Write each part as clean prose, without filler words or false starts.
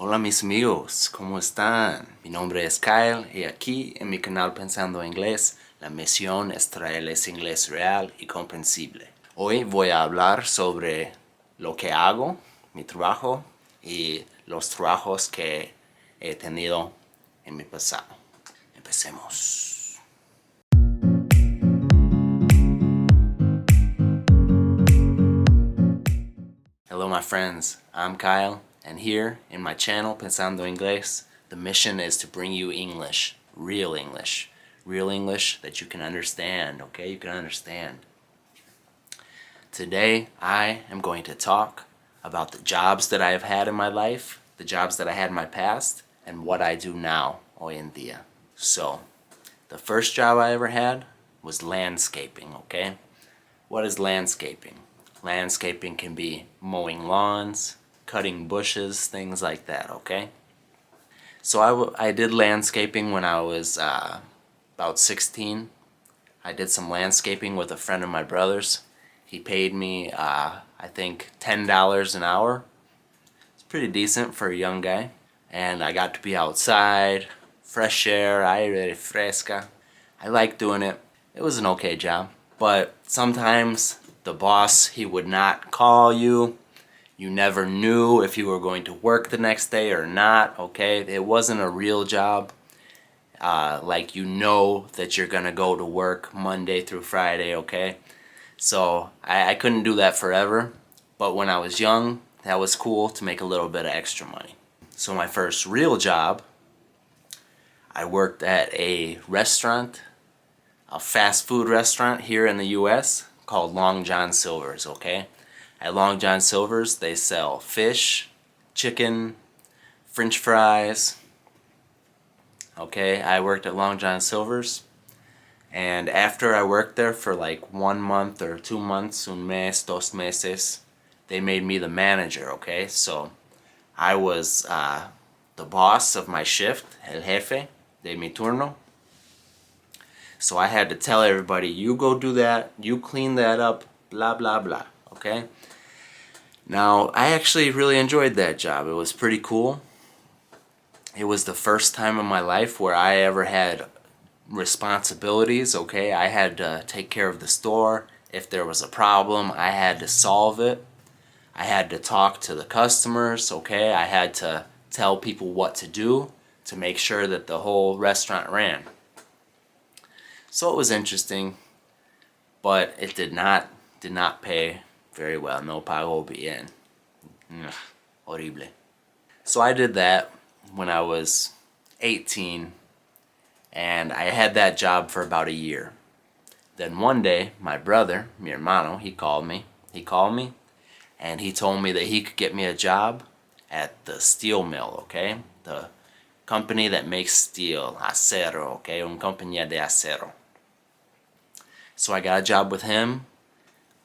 Hola mis amigos, ¿cómo están? Mi nombre es Kyle y aquí en mi canal Pensando Inglés, la misión es traerles inglés real y comprensible. Hoy voy a hablar sobre lo que hago, mi trabajo y los trabajos que he tenido en mi pasado. Empecemos. Hello my friends, I'm Kyle, and here in my channel Pensando Inglés, the mission is to bring you English that you can understand, okay? You can understand. Today I am going to talk about the jobs that I have had in my life, the jobs that I had in my past, and what I do now, hoy en día. So, the first job I ever had was landscaping, okay? What is landscaping? Landscaping can be mowing lawns, cutting bushes, things like that, okay? So I did landscaping when I was about 16. I did some landscaping with a friend of my brother's. He paid me, I think, $10 an hour. It's pretty decent for a young guy. And I got to be outside, fresh air, aire fresca. I liked doing it. It was an okay job. But sometimes the boss, he would not call you. You never knew if you were going to work the next day or not, okay? It wasn't a real job. Like you know that you're gonna go to work Monday through Friday, okay? So I couldn't do that forever. But when I was young, that was cool to make a little bit of extra money. So my first real job, I worked at a restaurant, a fast food restaurant here in the US called Long John Silver's, okay? At Long John Silver's, they sell fish, chicken, French fries. Okay, I worked at Long John Silver's, and after I worked there for like 1 month or 2 months, un mes, dos meses, they made me the manager, okay? So I was the boss of my shift, el jefe de mi turno. So I had to tell everybody, you go do that, you clean that up, blah, blah, blah, okay? Now, I actually really enjoyed that job. It was pretty cool. It was the first time in my life where I ever had responsibilities, okay? I had to take care of the store. If there was a problem, I had to solve it. I had to talk to the customers, okay? I had to tell people what to do to make sure that the whole restaurant ran. So it was interesting, but it did not pay very well. No pago bien. Horrible. So I did that when I was 18, and I had that job for about a year. Then one day, my brother, mi hermano, he called me, and he told me that he could get me a job at the steel mill, okay? The company that makes steel, acero, okay? Una compañía de acero. So I got a job with him,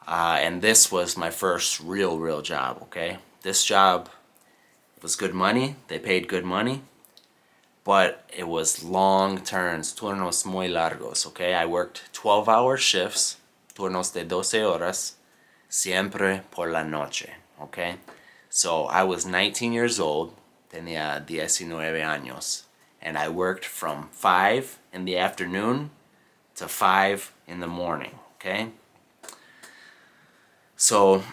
and this was my first real job, okay? This job was good money, they paid good money, but it was long turns, turnos muy largos, okay? I worked 12-hour shifts, turnos de 12 horas, siempre por la noche, okay? So I was 19 years old, tenía 19 años, and I worked from 5 in the afternoon to 5 in the morning, okay? So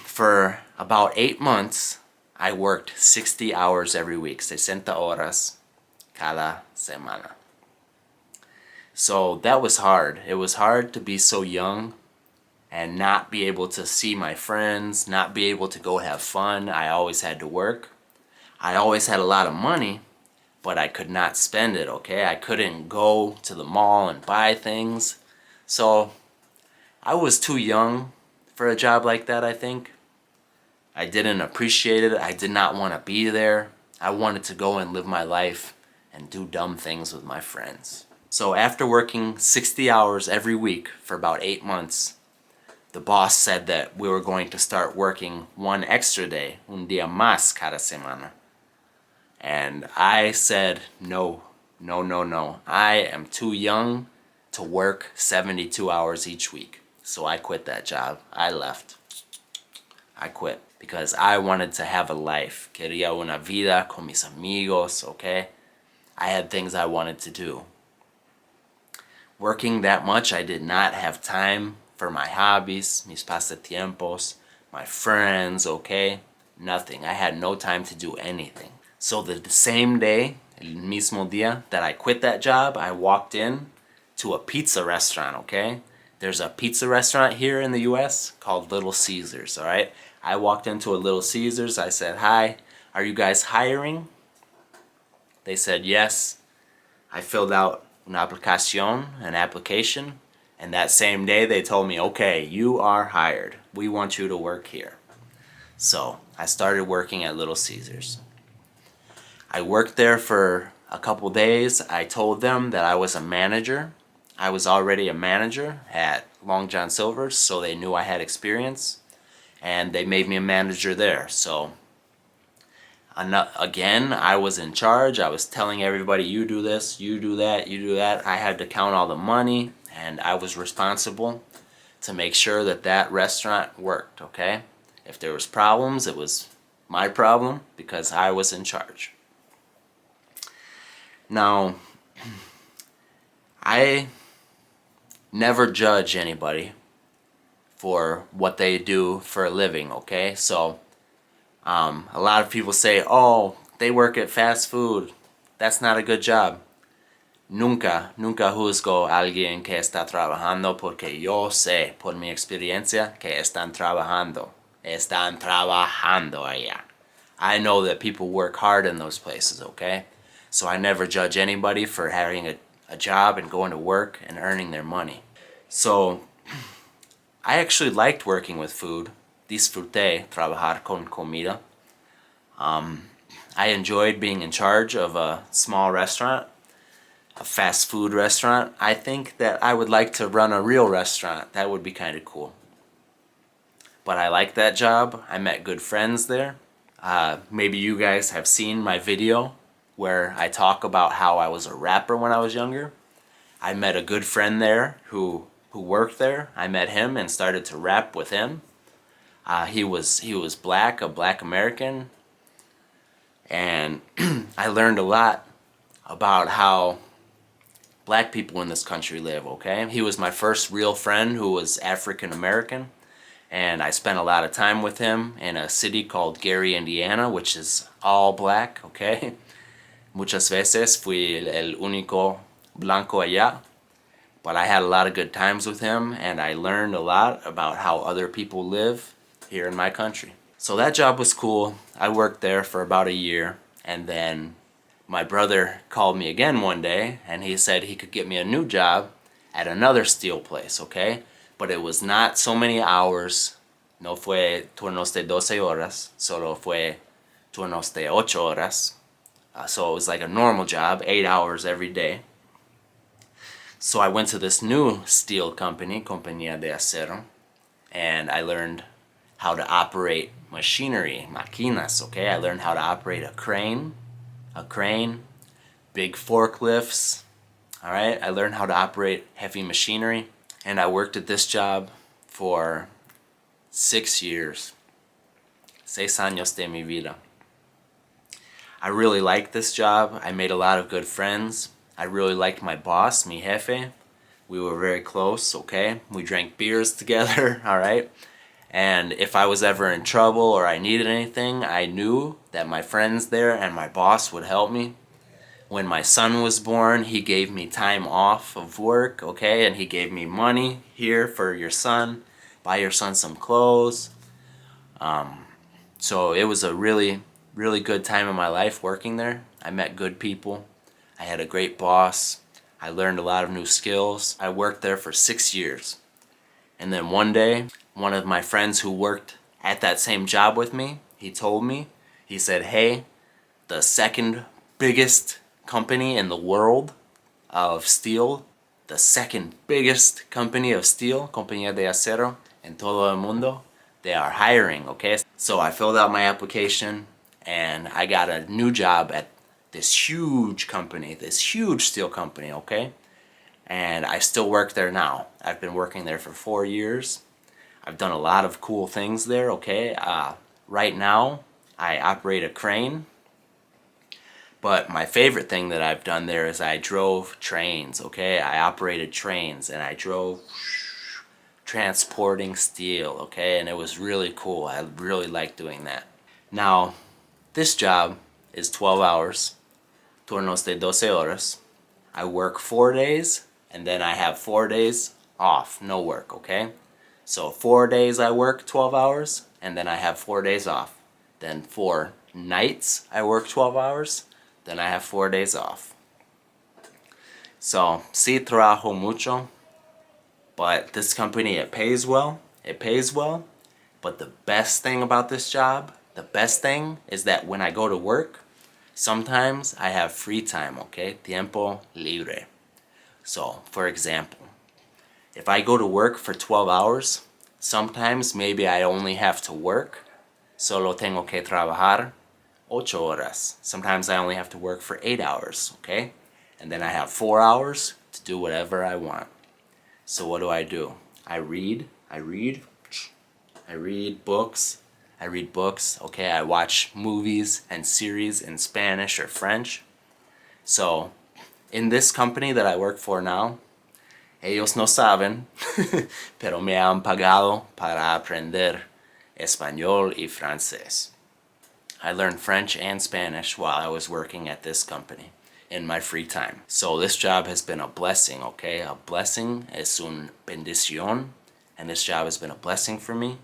for about 8 months, I worked 60 hours every week, 60 horas cada semana. So that was hard. It was hard to be so young and not be able to see my friends, not be able to go have fun. I always had to work. I always had a lot of money, but I could not spend it, okay? I couldn't go to the mall and buy things. So I was too young for a job like that, I think. I didn't appreciate it. I did not want to be there. I wanted to go and live my life and do dumb things with my friends. So after working 60 hours every week for about 8 months, the boss said that we were going to start working one extra day, un día más cada semana. And I said, no. I am too young to work 72 hours each week. So I quit that job. I left. I quit. because I wanted to have a life. Quería una vida con mis amigos, okay? I had things I wanted to do. Working that much, I did not have time for my hobbies, mis pasatiempos, my friends, okay? Nothing. I had no time to do anything. So the same day, el mismo día that I quit that job, I walked in to a pizza restaurant, okay? There's a pizza restaurant here in the US called Little Caesars, all right? I walked into a Little Caesars. I said, "Hi, are you guys hiring?" They said, "Yes." I filled out an application, and that same day they told me, "Okay, you are hired. We want you to work here." So I started working at Little Caesars. I worked there for a couple days. I told them that I was a manager. I was already a manager at Long John Silver's, so they knew I had experience, and they made me a manager there. So again, I was in charge. I was telling everybody, you do this, you do that, you do that. I had to count all the money, and I was responsible to make sure that that restaurant worked, okay? If there was problems, it was my problem because I was in charge. Now, I never judge anybody for what they do for a living, okay? So a lot of people say, "Oh, they work at fast food. That's not a good job." Nunca juzgo a alguien que está trabajando porque yo sé por mi experiencia que están trabajando. Están trabajando allá. I know that people work hard in those places, okay? So I never judge anybody for having a job and going to work and earning their money. So I actually liked working with food. Disfruté trabajar con comida. I enjoyed being in charge of a small restaurant, a fast food restaurant. I think that I would like to run a real restaurant. That would be kind of cool. But I liked that job. I met good friends there. Maybe you guys have seen my video where I talk about how I was a rapper when I was younger. I met a good friend there who worked there. I met him and started to rap with him. He was black, a black American, and I learned a lot about how black people in this country live, okay? He was my first real friend who was African American, and I spent a lot of time with him in a city called Gary, Indiana, which is all black, okay? Muchas veces fui el único blanco allá, but I had a lot of good times with him, and I learned a lot about how other people live here in my country. So that job was cool. I worked there for about a year, and then my brother called me again one day, and he said he could get me a new job at another steel place, okay? But it was not so many hours. No fue turnos de 12 horas, solo fue turnos de 8 horas. So it was like a normal job, 8 hours every day. So I went to this new steel company, Compañía de Acero, and I learned how to operate machinery, máquinas, okay? I learned how to operate a crane, big forklifts, all right? I learned how to operate heavy machinery, and I worked at this job for 6 years. 6 años de mi vida. I really liked this job. I made a lot of good friends. I really liked my boss, mi jefe. We were very close, okay? We drank beers together, all right? And if I was ever in trouble or I needed anything, I knew that my friends there and my boss would help me. When my son was born, he gave me time off of work, okay? And he gave me money here for your son. Buy your son some clothes. So it was a really good time in my life working there. I met good people. I had a great boss. I learned a lot of new skills. I worked there for 6 years. And then one day, one of my friends who worked at that same job with me, he told me, he said, "Hey, the second biggest company in the world of steel, the second biggest company of steel, Compañía de Acero, en todo el mundo, they are hiring, okay?" So I filled out my application, and I got a new job at this huge company, this huge steel company, okay? And I still work there now. I've been working there for 4 years. I've done a lot of cool things there, okay? right now I operate a crane, but my favorite thing that I've done there is I drove trains, okay? I operated trains and I drove transporting steel, okay? And it was really cool. I really liked doing that. Now, this job is 12 hours, turnos de 12 horas. I work 4 days and then I have 4 days off, no work, okay? So 4 days I work 12 hours and then I have 4 days off. Then 4 nights I work 12 hours, then I have 4 days off. So, sí trabajo mucho, but this company, it pays well. It pays well. But the best thing about this job, the best thing is that when I go to work, sometimes I have free time, okay? Tiempo libre. So, for example, if I go to work for 12 hours, sometimes maybe I only have to work, solo tengo que trabajar 8 horas. Sometimes I only have to work for 8 hours, okay? And then I have 4 hours to do whatever I want. So what do? I read books, okay? I watch movies and series in Spanish or French. So, in this company that I work for now, ellos no saben, pero me han pagado para aprender español y francés. I learned French and Spanish while I was working at this company in my free time. So this job has been a blessing, okay? A blessing es un bendición, and this job has been a blessing for me.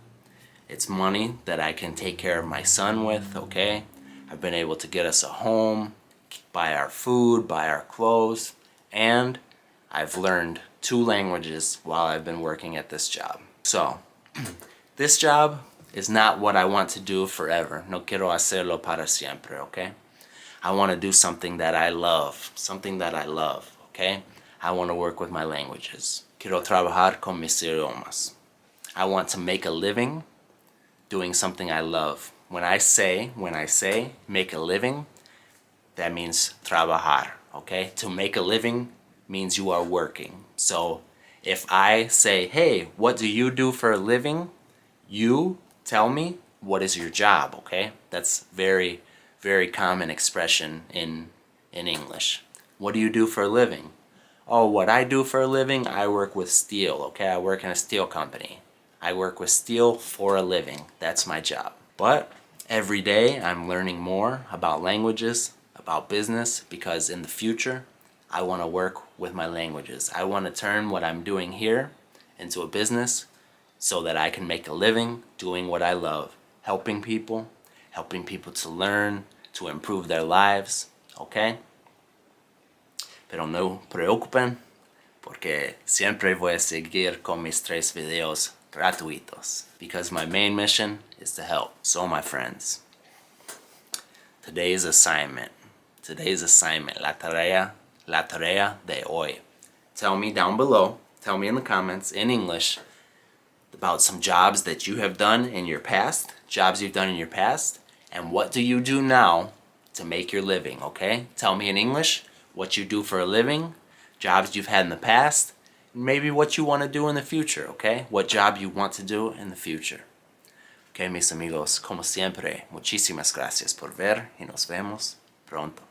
It's money that I can take care of my son with, okay? I've been able to get us a home, buy our food, buy our clothes, and I've learned 2 languages while I've been working at this job. So, this job is not what I want to do forever. No quiero hacerlo para siempre, okay? I want to do something that I love, okay? I want to work with my languages. Quiero trabajar con mis idiomas. I want to make a living doing something I love. When I say make a living, that means trabajar, okay? To make a living means you are working. So if I say, hey, what do you do for a living? You tell me what is your job, okay? That's very, very common expression in English. What do you do for a living? Oh, what I do for a living, I work with steel, okay? I work in a steel company. I work with steel for a living. That's my job. But every day I'm learning more about languages, about business, because in the future I want to work with my languages. I want to turn what I'm doing here into a business so that I can make a living doing what I love, helping people to learn, to improve their lives, okay? Pero no preocupen, porque siempre voy a seguir con mis 3 videos gratuitos, because my main mission is to help. So my friends, today's assignment, la tarea de hoy. Tell me down below, tell me in the comments in English about some jobs that you have done in your past, and what do you do now to make your living, okay? Tell me in English what you do for a living, jobs you've had in the past, and maybe what you want to do in the future, okay? What job you want to do in the future. Okay, mis amigos, como siempre, muchísimas gracias por ver y nos vemos pronto.